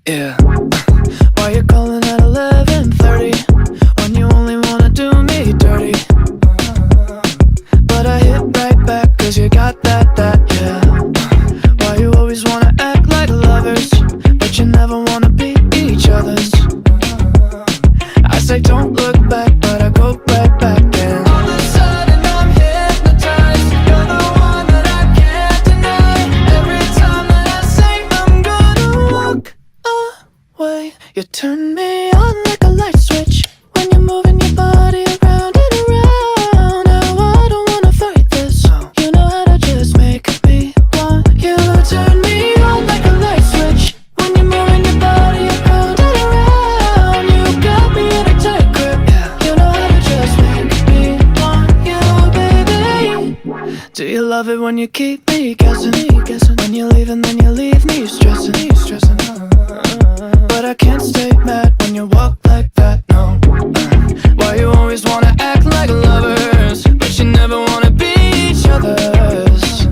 Yeah. Why you calling at 11:30 when you only wanna do me dirty? But I hit right back 'cause you got that, yeah. Why you always wanna act like lovers, but you never wanna be each other's? I say don't look back, but I go right back in. All of a sudden I'm hypnotized. You're the one that I can't deny. Every time that I say I'm gonna walk away, you turn me on like a light switch when you're moving your body around and around. Now I don't wanna fight this. You know how to just make me want you. Turn me on like a light switch when you're moving your body around and around. You got me in a tight grip. You know how to just make me want you, baby. Do you love it when you keep me guessing? When you leave and then you leave me stressing. But I can't stay mad when you walk like that, no. Why you always wanna act like lovers, but you never wanna be each other's?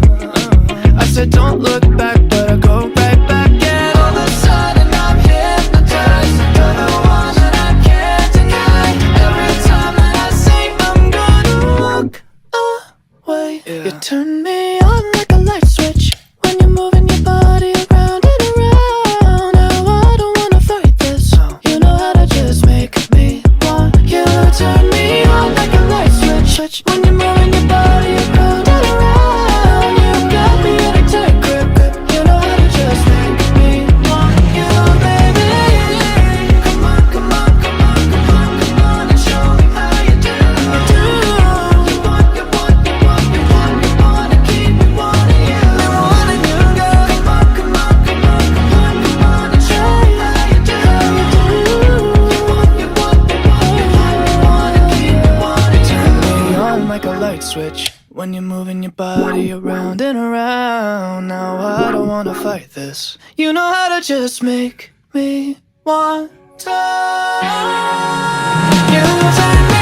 I said don't look back, but I go right back. And all of a sudden I'm hypnotized. You're the one that I can't deny. Every time that I say I'm gonna walk away, you turn me on like a light switch when you're moving your body around and around. Now I don't wanna fight this. You know how to just make me want you. Turn me on like a light switch when you're moving your body around and around. You got me in a tight grip. You know how to just make me want you, baby. Come on, come on, come on, come on, come on and show me how you do. You want, you want, you want, you want, you wanna keep me wanting you. Me wanting you, girl. Come on, come on, come on, come on, come on and show me how you do. You want, you want, you want, you want, you wanna keep me wanting you. Turn me on like a light switch when you're moving your body around and around. Now I don't wanna fight this. You know how to just make me want to. You turn me